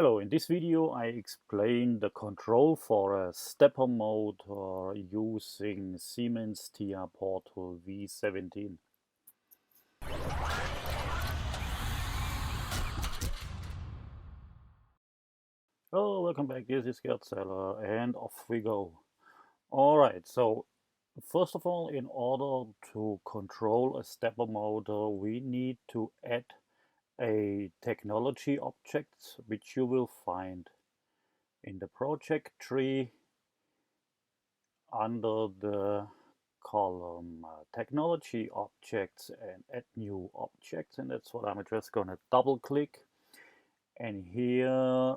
Hello, in this video I explain the control for a stepper motor using Siemens TIA V17. Oh, welcome back, this is Gerd Zeller and off we go. Alright, so first of all, in order to control a stepper motor we need to add a technology object which you will find in the project tree under the column technology objects and add new objects, and that's what I'm just gonna double click, and here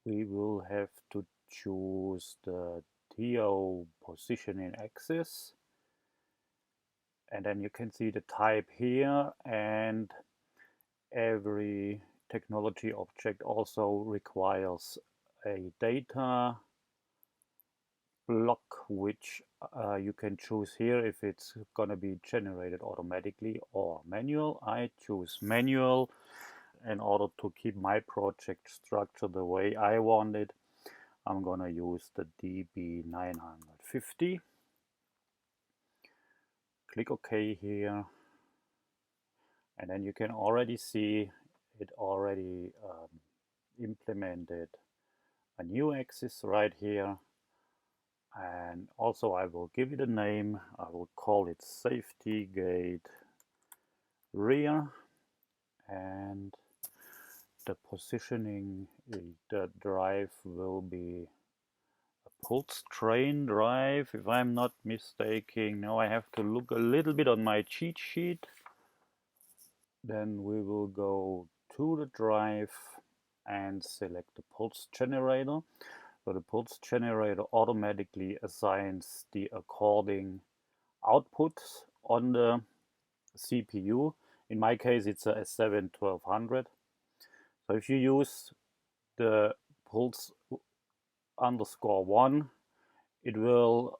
we will have to choose the TO positioning axis, and then you can see the type here, and every technology object also requires a data block which you can choose here if it's gonna be generated automatically or manual. I choose manual in order to keep my project structure the way I want it. I'm gonna use the DB950. Click OK here, and then you can already see it already implemented a new axis right here. And also I will give it a name. I will call it safety gate rear, and the positioning, the drive will be a pulse train drive if I'm not mistaken. Now I have to look a little bit on my cheat sheet. Then we will go to the drive and select the pulse generator. So the pulse generator automatically assigns the according outputs on the CPU. In my case, it's a S7 1200. So if you use the pulse _1, it will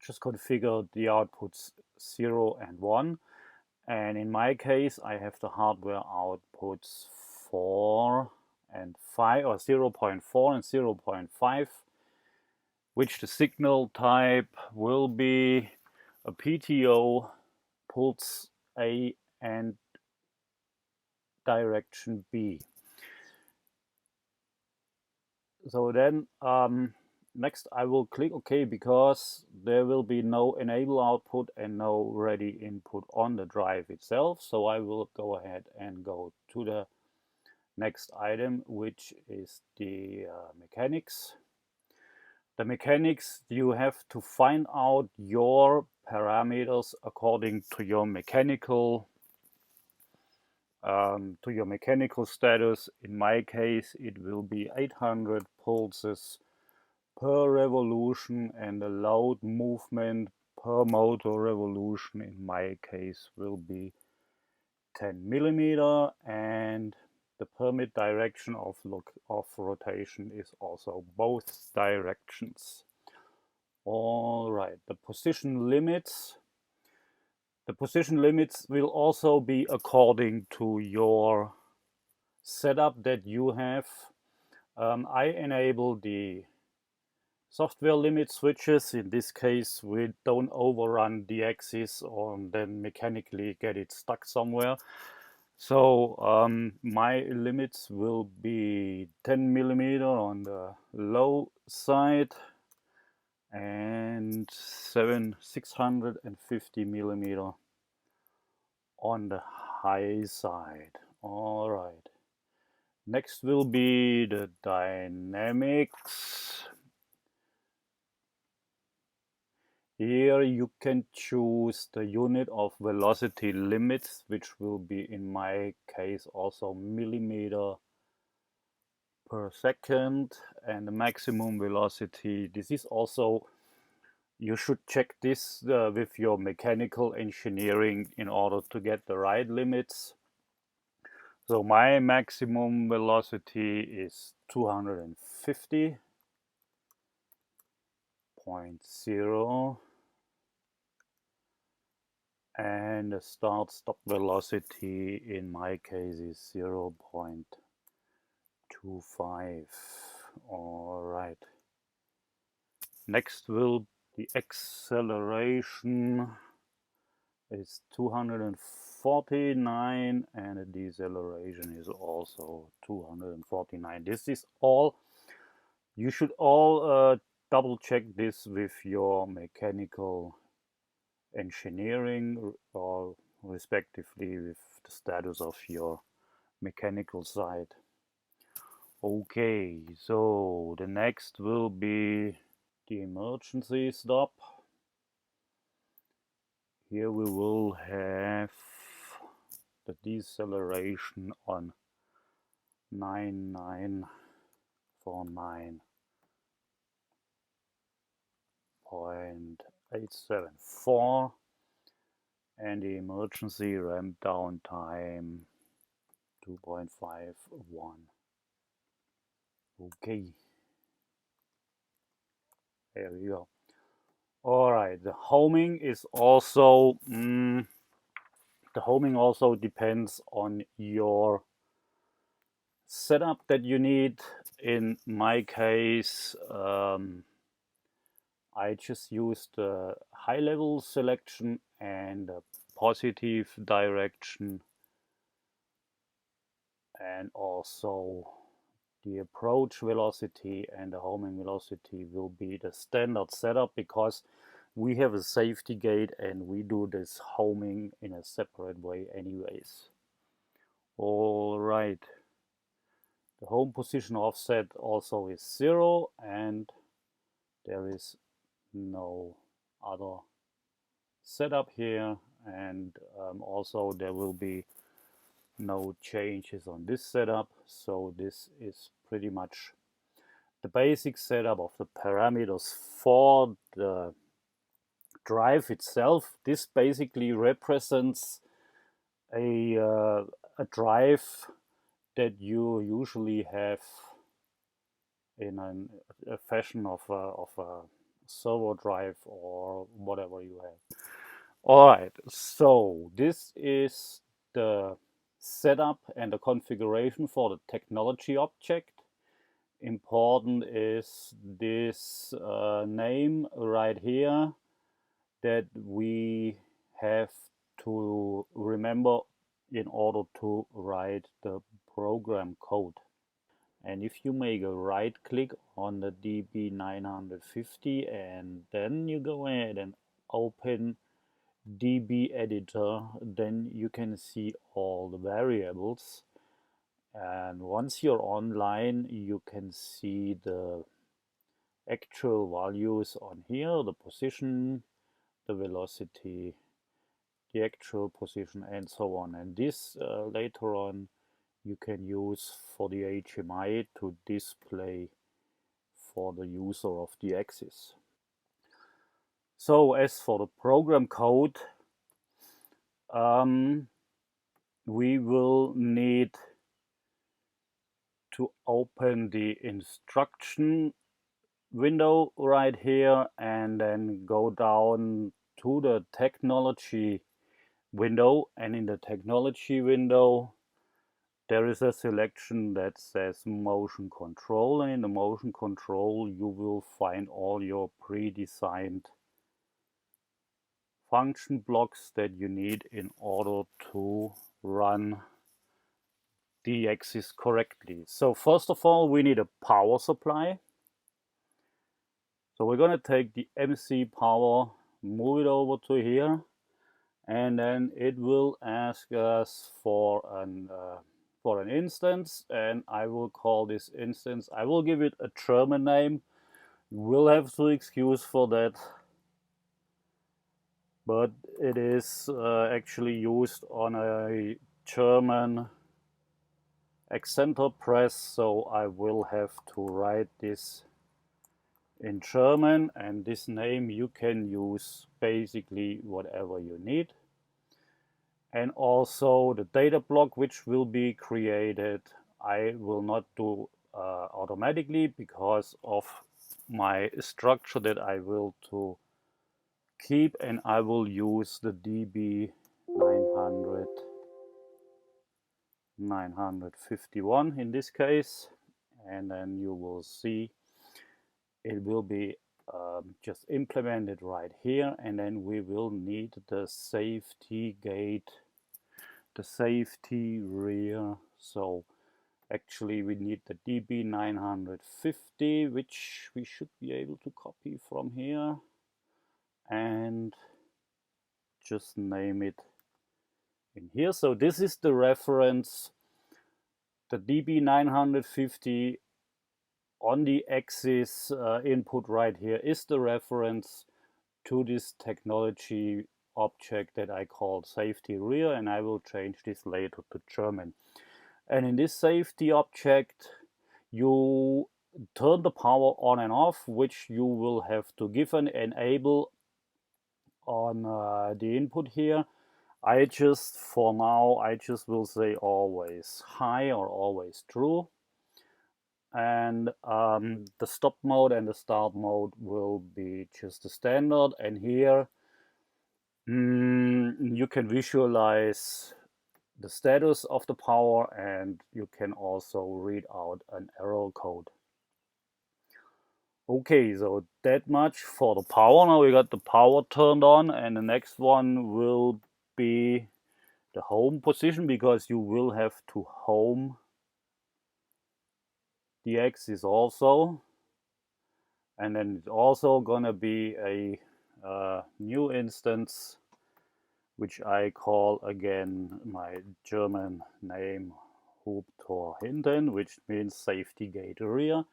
just configure the outputs 0 and 1. And in my case, I have the hardware outputs 4 and 5, or 0.4 and 0.5, which the signal type will be a PTO, pulse A and direction B. So then next I will click OK, because there will be no enable output and no ready input on the drive itself. So I will go ahead and go to the next item, which is the mechanics. The mechanics, you have to find out your parameters according to your mechanical status. In my case, it will be 800 pulses per revolution, and the load movement per motor revolution in my case will be 10 millimeter, and the permit direction of rotation is also both directions. All right, the position limits. The position limits will also be according to your setup that you have. I enable the software limit switches. In this case, we don't overrun the axis or then mechanically get it stuck somewhere. So my limits will be 10 millimeter on the low side and 650 millimeter on the high side. All right. Next will be the dynamics. Here you can choose the unit of velocity limits, which will be in my case also millimeter per second, and the maximum velocity. This is also, you should check this with your mechanical engineering in order to get the right limits. So my maximum velocity is 250.0, and the start-stop velocity in my case is 0.0. 2.5. All right. Next will the acceleration is 249 and the deceleration is also 249. This is all, you should all double check this with your mechanical engineering or respectively with the status of your mechanical side. Okay, so the next will be the emergency stop. Here we will have the deceleration on 9949.874 and the emergency ramp down time 2.51. Okay, there we go. All right, the homing is also depends on your setup that you need. In my case, I just used a high level selection and a positive direction, and also the approach velocity and the homing velocity will be the standard setup because we have a safety gate and we do this homing in a separate way anyways. All right. The home position offset also is 0 and there is no other setup here, and also there will be no changes on this setup. So this is pretty much the basic setup of the parameters for the drive itself. This basically represents a drive that you usually have in a fashion of a servo drive or whatever you have. All right, so this is the setup and the configuration for the technology object. Important is this name right here that we have to remember in order to write the program code. And if you make a right click on the DB950 and then you go ahead and open DB editor, then you can see all the variables, and once you're online you can see the actual values on here, the position, the velocity, the actual position, and so on. And this later on you can use for the HMI to display for the user of the axis. So as for the program code, we will need to open the instruction window right here and then go down to the technology window, and in the technology window there is a selection that says motion control, and in the motion control you will find all your pre-designed function blocks that you need in order to run the axis correctly. So first of all we need a power supply. So we're going to take the MC power, move it over to here, and then it will ask us for an instance, and I will call this instance, I will give it a German name. You will have to excuse for that, but it is actually used on a German accenter press, so I will have to write this in German, and this name you can use basically whatever you need. And also the data block which will be created, I will not do automatically because of my structure that I will to keep, and I will use the DB 951 in this case. and then you will see it will be just implemented right here, and then we will need the safety gate, the safety rear. So actually we need the DB950, which we should be able to copy from here and just name it in here. So this is the reference, the DB950 on the axis input right here is the reference to this technology object that I call safety rear, and I will change this later to German. And in this safety object you turn the power on and off, which you will have to give an enable on the input here. I just, for now, I just will say always high or always true. And the stop mode and the start mode will be just the standard. And here you can visualize the status of the power, and you can also read out an error code. Okay, so that much for the power. Now we got the power turned on, and the next one will be the home position, because you will have to home the axis also. And then it's also gonna be a new instance, which I call again my German name Hubtor hinten, which means safety gate rear,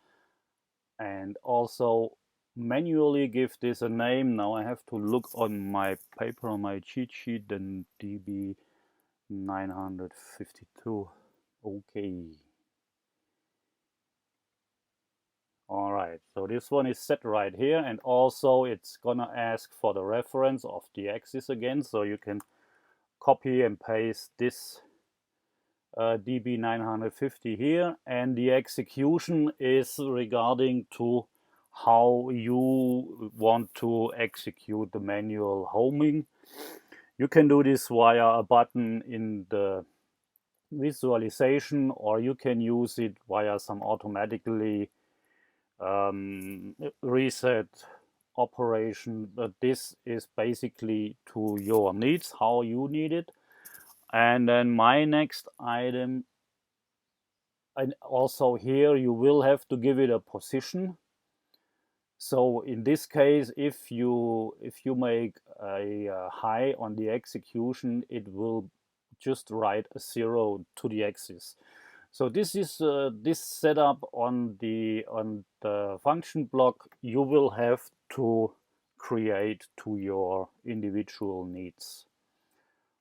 and also manually give this a name. Now I have to look on my paper, on my cheat sheet, then DB952. Okay. All right, so this one is set right here, and also it's gonna ask for the reference of the axis again, so you can copy and paste this DB950 here, and the execution is regarding to how you want to execute the manual homing. You can do this via a button in the visualization, or you can use it via some automatically reset operation, but this is basically to your needs, how you need it. And then my next item, and also here you will have to give it a position. So in this case, if you make a high on the execution, it will just write a 0 to the axis. So this is this setup on the function block you will have to create to your individual needs.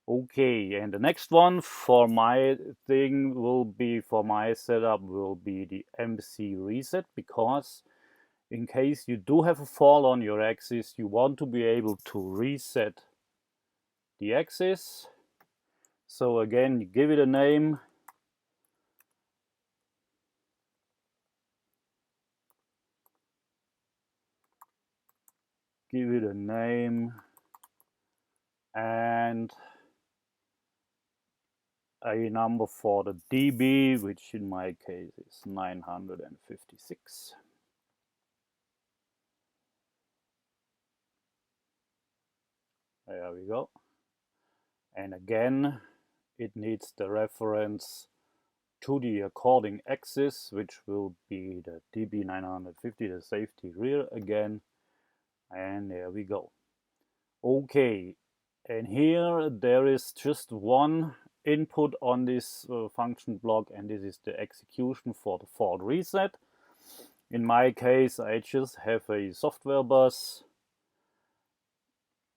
Okay, and the next one for my thing will be, for my setup, will be the MC reset, because in case you do have a fall on your axis, you want to be able to reset the axis. So again, you give it a name. Give it a name and a number for the dB, which in my case is 956. There we go. And again, it needs the reference to the according axis, which will be the DB950, the safety rear again. And there we go. Okay, and here there is just one input on this function block, and this is the execution for the fault reset. In my case, I just have a software bus,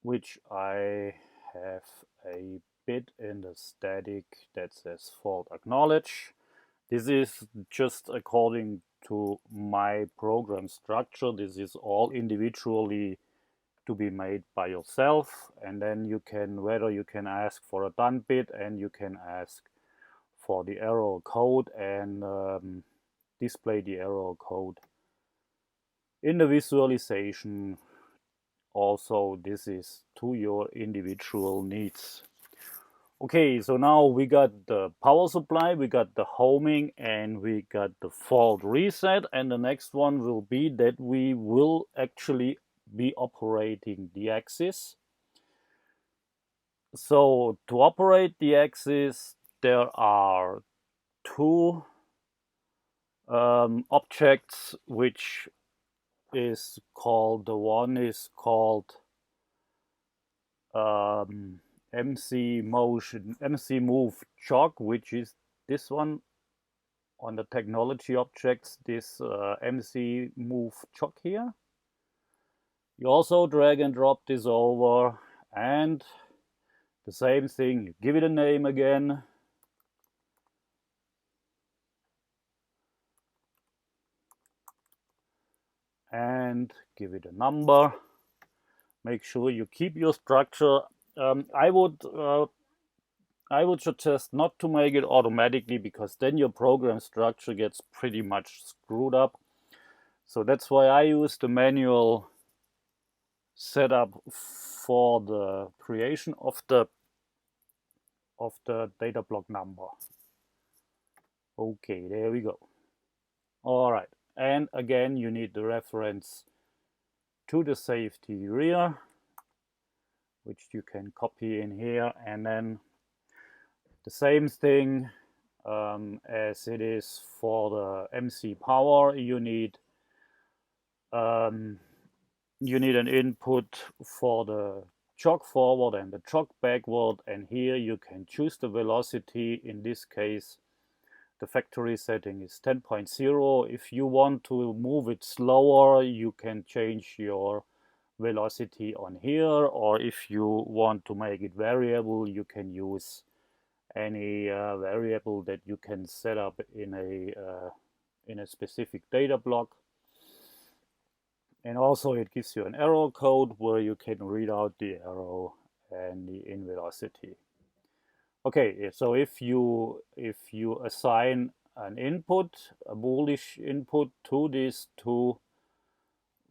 which I have a bit in the static that says fault acknowledge. This is just according to my program structure. This is all individually to be made by yourself, and then you can, whether you can ask for a done bit, and you can ask for the error code and display the error code in the visualization. Also, this is to your individual needs. Okay, so now we got the power supply, we got the homing, and we got the fault reset. And the next one will be that we will actually be operating the axis. So to operate the axis, there are two objects which is called, the one is called MC Move jog, which is this one on the technology objects, this MC Move jog here. You also drag and drop this over, and the same thing, you give it a name again. And give it a number. Make sure you keep your structure. I would suggest not to make it automatically, because then your program structure gets pretty much screwed up. So that's why I use the manual setup for the creation of the data block number. Okay, there we go. All right, and again you need the reference to the safety rear, which you can copy in here, and then the same thing as it is for the MC power. You need an input for the jog forward and the jog backward, and here you can choose the velocity. In this case, the factory setting is 10.0. If you want to move it slower, you can change your velocity on here, or if you want to make it variable, you can use any variable that you can set up in a specific data block. And also it gives you an arrow code where you can read out the arrow and the in velocity. Okay, so if you assign an input, a Boolean input, to these two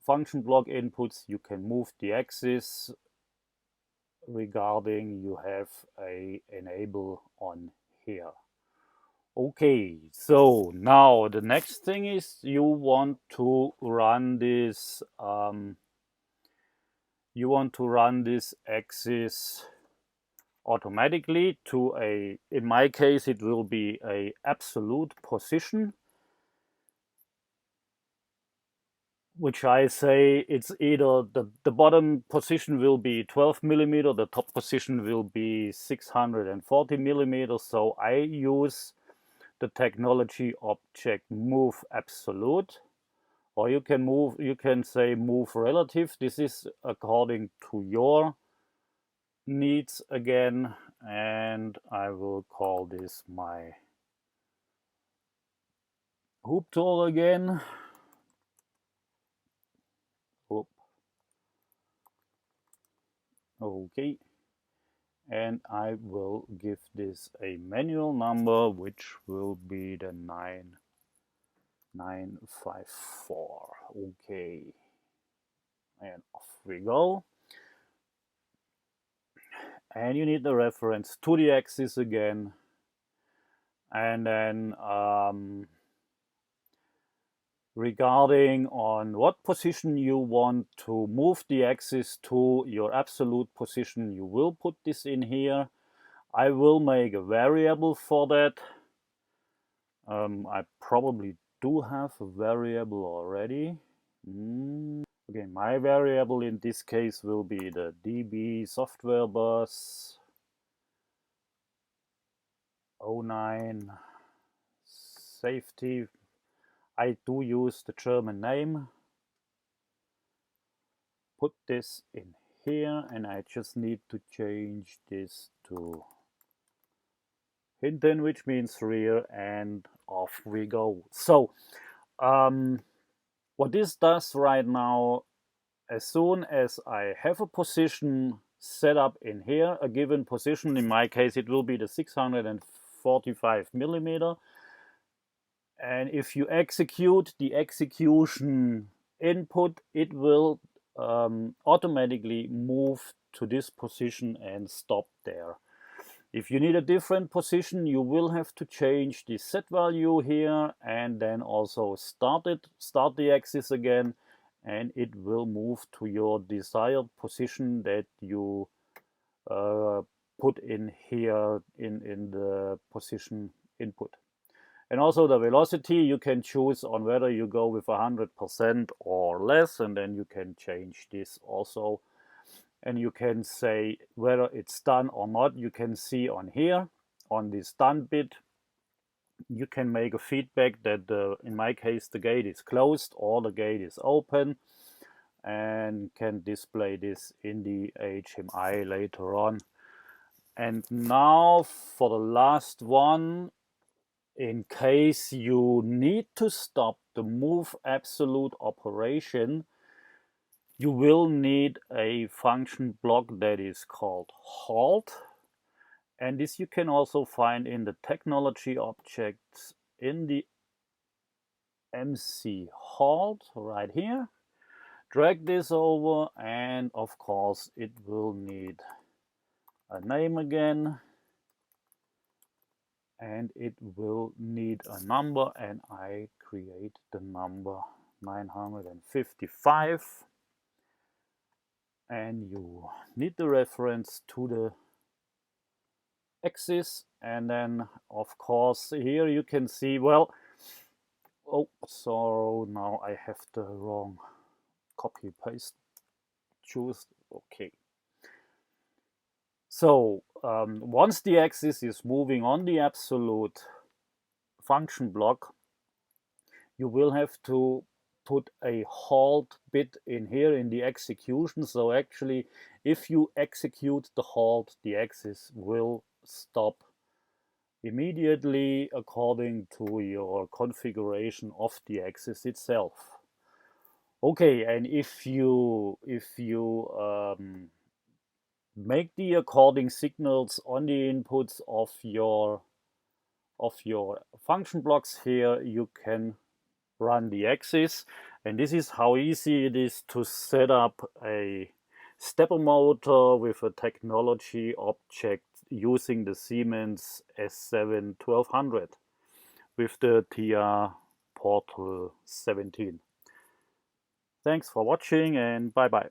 function block inputs, you can move the axis regarding you have a enable on here. Okay, so now the next thing is you want to run this axis automatically to a, in my case it will be a absolute position, which I say it's either the bottom position will be 12 millimeter, the top position will be 640 millimeters. So I use the technology object move absolute, or you can say move relative. This is according to your needs again, and I will call this my hoop tool again. Oop. Okay, and I will give this a manual number, which will be the 9954. Okay, and off we go. And you need the reference to the axis again, and then regarding on what position you want to move the axis to your absolute position, you will put this in here. I will make a variable for that. I probably do have a variable already. Okay, my variable in this case will be the DB software bus 09 safety. I do use the German name. Put this in here, and I just need to change this to hinten, which means rear, and off we go. So what this does right now, as soon as I have a position set up in here, a given position, in my case it will be the 645 millimeter, and if you execute the execution input, it will automatically move to this position and stop there. If you need a different position, you will have to change the set value here and then also start the axis again, and it will move to your desired position that you put in here in the position input. And also the velocity, you can choose on whether you go with 100% or less, and then you can change this also. And you can say whether it's done or not. You can see on here, on this done bit, you can make a feedback that in my case the gate is closed or the gate is open, and can display this in the HMI later on. And now for the last one, in case you need to stop the move absolute operation, you will need a function block that is called halt. And this you can also find in the technology objects in the MC halt right here. Drag this over, and of course it will need a name again, and it will need a number, and I create the number 955, and you need the reference to the axis. And then of course here you can see, well, oh, so now I have the wrong copy paste choose. Okay, so once the axis is moving on the absolute function block, you will have to put a halt bit in here in the execution. So actually, if you execute the halt, the axis will stop immediately according to your configuration of the axis itself. Okay, and if you make the according signals on the inputs of your function blocks here, you can run the axis. And this is how easy it is to set up a stepper motor with a technology object using the Siemens S7 1200 with the TIA Portal 17. Thanks for watching, and bye bye.